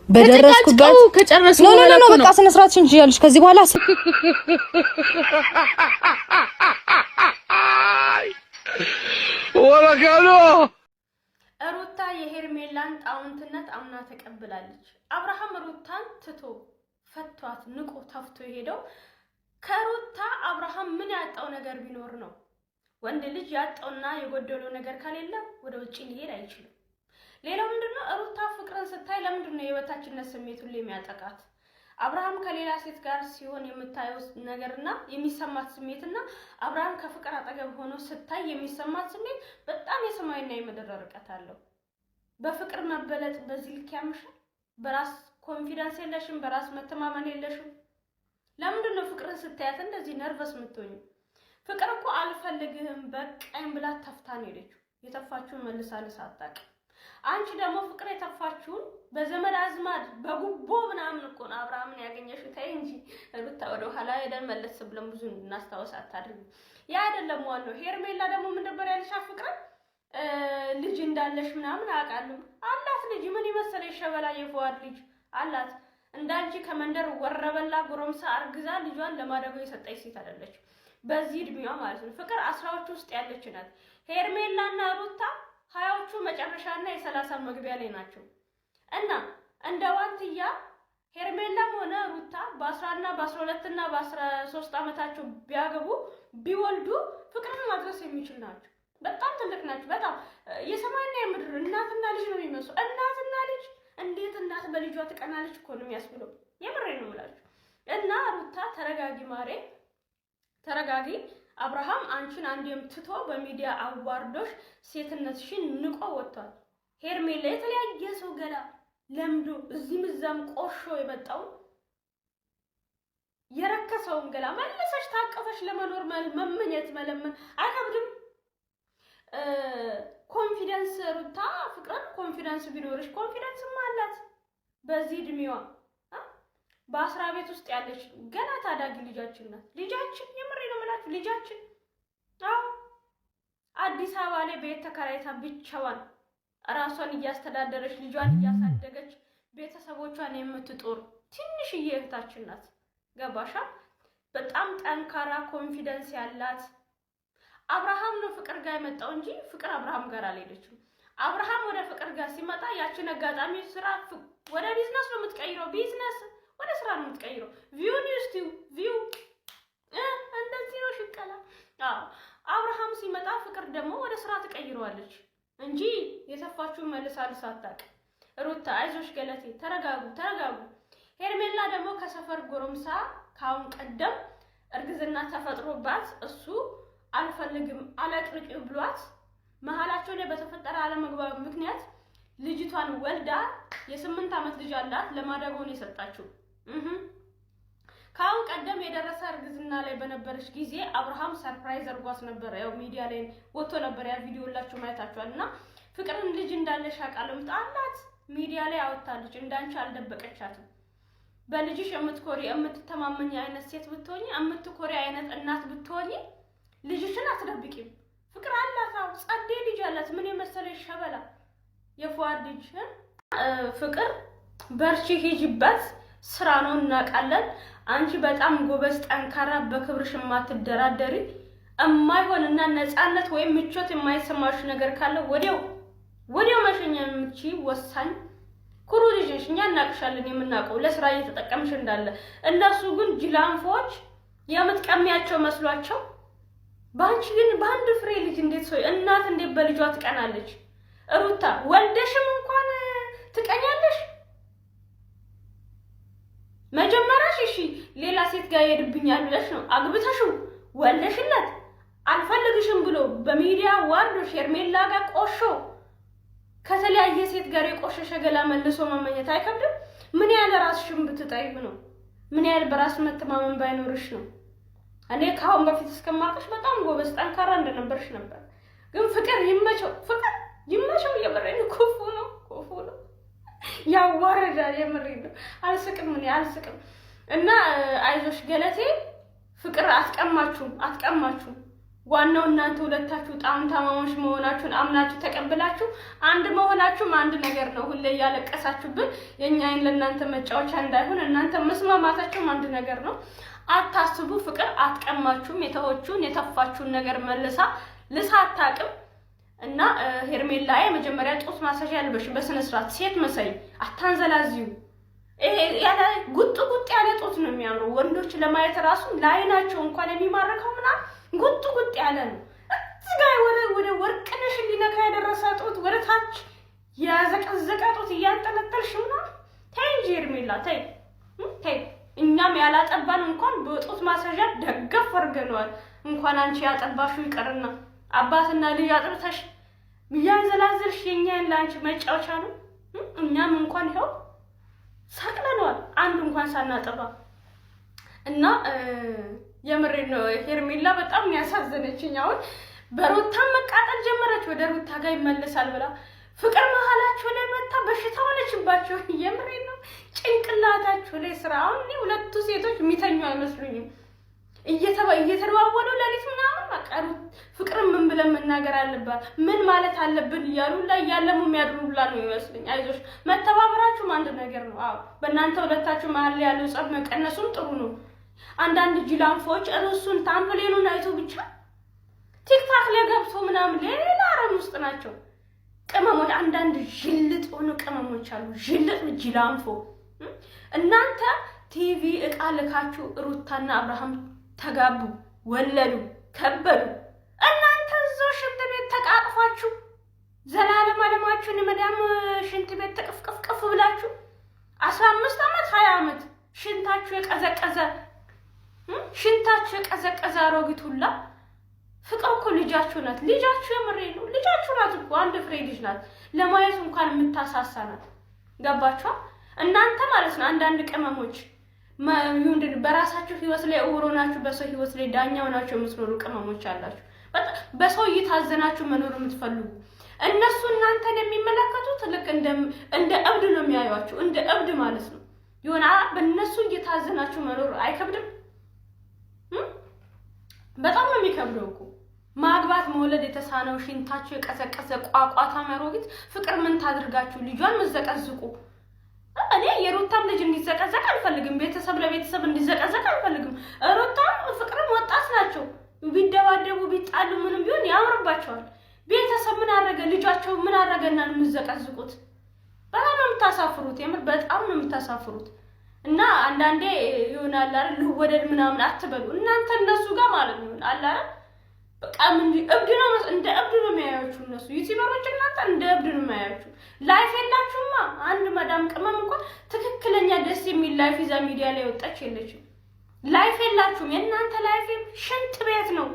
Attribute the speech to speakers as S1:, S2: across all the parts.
S1: በደረስኩበት
S2: ከጨረስኩ
S1: ነው በቃ ስነ ስርዓትሽን ይያልሽ ከዚህ በኋላ
S3: ወራካሎ
S2: ሩታ የሄርሜላን ጣውንትነት አምና ተቀብላለች። አብርሃም ሩታን ትቶ ፈቷት ንቆ ተፍቶ ሄደው ከሩታ አብርሃም ምን ያጣው ነገር ቢኖር ነው? ወንድ ልጅ ያጣውና የጎደለው ነገር ካሌለ ወደ ውጪ ሊሄድ አይችልም። ሌላው ምንድነው? ሩታ ፍቅርን ስታይ ለምንድነው የበታችነት ስሜት ሁሉ የሚያጠቃት? አብርሃም ከሌላ ሴት ጋር ሲሆን የምታየው ነገርና የሚሰማት ስሜትና አብርሃም ከፍቅር አጠገብ ሆኖ ስታይ የሚሰማት ስሜት በጣም የሰማይና የምድር ርቀት አለው። በፍቅር መበለጥ በዚህ ልክ ያምሻል? በራስ ኮንፊደንስ የለሽም? በራስ መተማመን የለሽም? ለምንድነው ፍቅርን ስታያት እንደዚህ ነርቨስ የምትሆኚው? ፍቅር እኮ አልፈልግህም በቃኝ ብላ ተፍታ ነው ሄደችው። የተፋችውን መልሳ ልሳታቅ። አንቺ ደግሞ ፍቅር የተፋችውን በዘመድ አዝማድ በጉቦ ምናምን እኮ ነው አብርሃምን ያገኘሽው። ተይ እንጂ ሩታ ወደ ኋላ ሄደን መለስ ብለን ብዙ እናስታውስ አታድርጊ። ያ አይደለም ዋናው። ሄርሜላ ደግሞ ምን ነበር ያልሻ? ፍቅር ልጅ እንዳለሽ ምናምን አውቃለሁ አላት። ልጅ ምን ይመስል የሸበላ የፈዋድ ልጅ አላት። እንዳንቺ ከመንደር ወረበላ ጎረምሳ አርግዛ ልጇን ለማደጎ የሰጠች ሴት አይደለች በዚህ እድሜዋ ማለት ነው። ፍቅር 10ዎቹ ውስጥ ያለች ናት። ሄርሜላና ሩታ 20ዎቹ መጨረሻና የ30 መግቢያ ላይ ናቸው። እና እንደ ዋንትያ ሄርሜላም ሆነ ሩታ በ10 እና በ12 እና በ13 ዓመታቸው ቢያገቡ ቢወልዱ ፍቅርን ማድረስ የሚችል ናቸው። በጣም ትልቅ ናቸው። በጣም የሰማይና የምድር እናትና ልጅ ነው የሚመስሉ። እናትና ልጅ እንዴት እናት በልጇ ትቀናለች እኮ ነው የሚያስብለው። የምሬ ነው የምላችሁ። እና ሩታ ተረጋጊ ማሬ ተረጋጊ። አብርሃም አንቺን አንዴም ትቶ በሚዲያ አዋርዶሽ ሴትነትሽን ንቆ ወጥቷል። ሄርሜላ የተለያየ ሰው ገላ ለምዶ እዚህም እዛም ቆሾ የመጣው የረከሰውን ገላ መልሰሽ ታቀፈሽ ለመኖር መመኘት መለመን አይከብድም? ኮንፊደንስ ሩታ ፍቅርን ኮንፊደንስ ቢኖርሽ ኮንፊደንስም አላት በዚህ እድሜዋ በአስራ ቤት ውስጥ ያለች ገና ታዳጊ ልጃችን ናት። ልጃችን የምሬ ነው የምላችሁ ልጃችን። አዎ አዲስ አበባ ላይ ቤት ተከራይታ ብቻዋን ራሷን እያስተዳደረች ልጇን እያሳደገች ቤተሰቦቿን የምትጦር ትንሽዬ እህታችን ናት። ገባሻ? በጣም ጠንካራ ኮንፊደንስ ያላት። አብርሃም ነው ፍቅር ጋር የመጣው እንጂ ፍቅር አብርሃም ጋር አልሄደችም። አብርሃም ወደ ፍቅር ጋር ሲመጣ ያችን አጋጣሚ ስራ ወደ ቢዝነስ ነው የምትቀይረው። ቢዝነስ ወደ ስራ ነው የምትቀይረው። ቪው ኒውስቲው ቪው እንደዚህ ነው ሽቀላ። አብርሃም ሲመጣ ፍቅር ደግሞ ወደ ስራ ትቀይረዋለች እንጂ የተፋችውን መልሳ ልሳታቅ። ሩታ አይዞሽ ገለቴ ተረጋጉ ተረጋጉ። ሄርሜላ ደግሞ ከሰፈር ጎረምሳ ካሁን ቀደም እርግዝና ተፈጥሮባት እሱ አልፈልግም አላጥርቅ ብሏት መሃላቸው ላይ በተፈጠረ አለመግባባት ምክንያት ልጅቷን ወልዳ የ8 ዓመት ልጅ አላት ለማዳጎን የሰጣችው። ካሁን ቀደም የደረሰ እርግዝና ላይ በነበረች ጊዜ አብርሃም ሰርፕራይዝ አርጓስ ነበር። ያው ሚዲያ ላይ ወጥቶ ነበር ያ ቪዲዮ ሁላችሁ ማየታችኋልና ፍቅርን ልጅ እንዳለሽ አቃለም ጣላት ሚዲያ ላይ አወጣለች። እንዳንቺ አልደበቀቻትም። በልጅሽ የምትኮሪ የምትተማመኝ አይነት ሴት ብትሆኚ የምትኮሪ አይነት እናት ብትሆኚ ልጅሽን አትደብቂም። ፍቅር አላት። አው ጸዴ ልጅ አላት። ምን የመሰለሽ ሸበላ የፏድ ልጅ። ፍቅር በርቺ ሂጂበት ስራ ነው እናቃለን። አንቺ በጣም ጎበዝ ጠንካራ በክብርሽ ማትደራደሪ እማይሆንና ነፃነት ወይም ምቾት የማይሰማሽ ነገር ካለ ወዲያው መሸኛ የምትቺ ወሳኝ ኩሩ ልጅ ነሽ። እኛ እናቅሻለን የምናውቀው ለስራ እየተጠቀምሽ እንዳለ። እነሱ ግን ጅላንፎች የምትቀሚያቸው መስሏቸው ባንቺ ግን በአንድ ፍሬ ልጅ እንዴት ሰው እናት እንዴት በልጇ ትቀናለች? ሩታ ወልደሽም እንኳን ትቀኛለሽ። መጀመሪያሽ እሺ ሌላ ሴት ጋር ይሄድብኛል ብለሽ ነው አግብተሽው ወልደሽለት አልፈልግሽም ብሎ በሚዲያ ዋርዶ ሄርሜላ ጋር ቆሾ ከተለያየ ሴት ጋር የቆሸሸ ገላ መልሶ መመኘት አይከብድም? ምን ያህል ራስሽን ብትጠይብ ነው? ምን ያህል በራስ መተማመን ባይኖርሽ ነው? እኔ ካሁን በፊት እስከማውቅሽ በጣም ጎበዝ ጠንካራ እንደነበርሽ ነበር። ግን ፍቅር ይመቸው የምሬን ኩፉ ነው ያዋረዳል። የምሬን ነው። አልስቅም እና አይዞሽ ገለቴ ፍቅር አትቀማችሁም። ዋናው እናንተ ሁለታችሁ ጣም ታማሞች መሆናችሁን አምናችሁ ተቀብላችሁ አንድ መሆናችሁ አንድ ነገር ነው። ሁሌ ያለቀሳችሁብን የኛ አይን ለእናንተ መጫወቻ እንዳይሆን እናንተ መስማማታችሁ አንድ ነገር ነው። አታስቡ። ፍቅር አትቀማችሁም። የተወቹን የተፋችሁን ነገር መልሳ ልሳታቅም እና ሄርሜላ የመጀመሪያ ጡት ማሳጅ ያልበሽ በስነ ስርዓት ሴት መሰይ አታንዘላዚው። ይሄ ያለ ጉጥ ያለ ጡት ነው የሚያምረው። ወንዶች ለማየት ራሱ ላይናቸው እንኳን የሚማርከው ምናምን ጉጥ ያለ ነው። እዚህ ጋር ወደ ወርቅነሽ ሊነካ ያደረሰ ጡት ወደ ታች ያዘቀዘቀ ጡት እያንጠለጠልሽ ምናምን ተይ እንጂ ሄርሜላ ተይ። እኛም ያላጠባን እንኳን በጡት ማሳጅ ደገፍ አድርገነዋል። እንኳን አንቺ ያጠባሽው ይቀርና አባትና ልጅ አጥብተሽ ያንዘላዘልሽ የኛን ላንቺ መጫወቻ ነው። እኛም እንኳን ይኸው ሳቅለናል አንድ እንኳን ሳናጠባ እና የምሬ ነው። ሄርሜላ በጣም ያሳዘነችኝ። አሁን በሩታ መቃጠል ጀመረች። ወደ ሩታ ጋር ይመለሳል ብላ ፍቅር መሀላችሁ ላይ መታ በሽታ ሆነችባቸው። የምሬ ነው። ጭንቅላታችሁ ላይ ስራ። አሁን ሁለቱ ሴቶች የሚተኙ አይመስሉኝም። እየተደዋወሉ ለሊት ምናምን አቀሩ። ፍቅር ምን ብለን መናገር አለባት ምን ማለት አለብን እያሉ ላይ ያለሙ የሚያድሩላ ነው ይመስልኝ። አይዞሽ መተባበራችሁ አንድ ነገር ነው። አዎ በእናንተ ሁለታችሁ መሀል ያለው ጸብ መቀነሱም ጥሩ ነው። አንዳንድ ጅላንፎች እርሱን ታምፕሌኑን አይቶ ብቻ ቲክታክ ላይ ገብቶ ምናምን ሌላ አረም ውስጥ ናቸው። ቅመሞች አንዳንድ ጅልጥ ሆኑ ቅመሞች አሉ። ጅልጥ ጅላንፎ እናንተ ቲቪ እቃ ልካችሁ ሩታና አብርሃም ተጋቡ፣ ወለዱ፣ ከበዱ። እናንተ እዛው ሽንት ቤት ተቃቅፋችሁ ዘላለም አለማችሁን መዳም ሽንት ቤት ተቀፍቀፍ ብላችሁ 15 ዓመት 20 ዓመት ሽንታችሁ የቀዘቀዘ አሮጊት ሁላ ፍቅር እኮ ልጃችሁ ናት። ልጃችሁ የምሬ ነው። ልጃችሁ ናት እኮ አንድ ፍሬ ልጅ ናት። ለማየት እንኳን የምታሳሳ ናት። ገባችኋ? እናንተ ማለት ነው አንዳንድ ቅመሞች በራሳችሁ ህይወት ላይ እውሮናችሁ በሰው ህይወት ላይ ዳኛው ናችሁ የምትኖሩ ቅመሞች አላችሁ። በሰው እየታዘናችሁ መኖር የምትፈልጉ እነሱ እናንተን የሚመለከቱት ልክ እንደ እብድ ነው የሚያዩአችሁ። እንደ እብድ ማለት ነው። ይሆና በእነሱ እየታዘናችሁ መኖር አይከብድም? በጣም ነው የሚከብደው እኮ። ማግባት መውለድ የተሳነው ሽንታችሁ የቀዘቀዘ ቋቋታ መሮጊት ፍቅር ምን ታድርጋችሁ? ልጇን መዘቀዝቁ። እኔ የሩታም ልጅ እንዲዘቀዘቅ አልፈልግም። ቤተሰብ ለቤተሰብ እንዲዘቀዘቅ አልፈልግም። ሩታም ፍቅርም ወጣት ናቸው። ቢደባደቡ ቢጣሉ ምንም ቢሆን ያምርባቸዋል። ቤተሰብ ምን አረገ? ልጃቸው ምን አረገና ነው የምትዘቀዝቁት? በጣም ነው የምታሳፍሩት። የምር በጣም ነው የምታሳፍሩት። እና አንዳንዴ ይሆናል አይደል ልወደድ ምናምን አትበሉ። እናንተ እነሱ ጋር ማለት ነው አለ አይደል በቃ ምን እብድ ነው እንደ እብድ ነው የሚያዩአችሁ እነሱ ዩቲዩበሮች። እናንተ እንደ እብድ ነው የሚያዩአችሁ። ላይፍ የላችሁማ። አንድ መዳም ቅመም እንኳን ትክክለኛ ደስ የሚል ላይፍ ይዛ ሚዲያ ላይ ወጣች የለችም። ላይፍ የላችሁም። የእናንተ ላይፍ ሽንት ቤት ነው።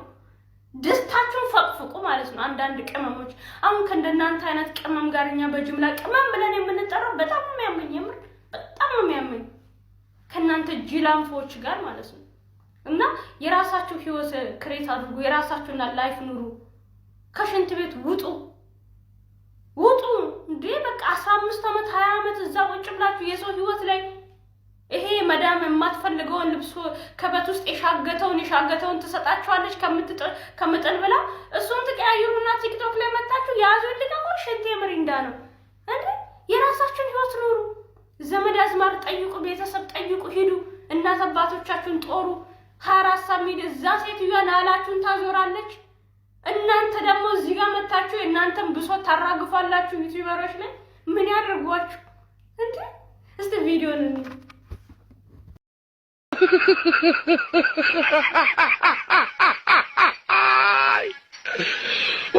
S2: ደስታችሁን ፈቅፍቁ ማለት ነው። አንዳንድ ቅመሞች አሁን ከእንደናንተ አይነት ቅመም ጋር እኛ በጅምላ ቅመም ብለን የምንጠራው በጣም ነው የሚያመኝ። የምር በጣም ነው የሚያመኝ ከእናንተ ጅላንፎች ጋር ማለት ነው። እና የራሳችሁ ህይወት ክሬት አድርጉ። የራሳችሁና ላይፍ ኑሩ። ከሽንት ቤት ውጡ እንዴ! በቃ 15 ዓመት 20 ዓመት እዛ ቁጭ ብላችሁ የሰው ህይወት ላይ ይሄ መዳም የማትፈልገውን ልብስ ከበት ውስጥ የሻገተውን ትሰጣችኋለች ከምጥል ብላ እሱን ትቀያዩሩና ቲክቶክ ላይ መጣችሁ ያዙን ልቀቁ። ሽንት ምሪንዳ ነው እንዴ! የራሳችሁን ህይወት ኑሩ። ዘመድ አዝማር ጠይቁ፣ ቤተሰብ ጠይቁ፣ ሂዱ። እናት አባቶቻችሁን ጦሩ። 24 ሰዓት እዛ ሴትዮዋ ናላችሁን ታዞራለች። እናንተ ደግሞ እዚህ ጋር መጣችሁ እናንተም ብሶት ታራግፋላችሁ። ዩቲዩበሮች ላይ ምን ያደርጓችሁ እንዴ? እስቲ ቪዲዮን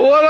S3: ወላ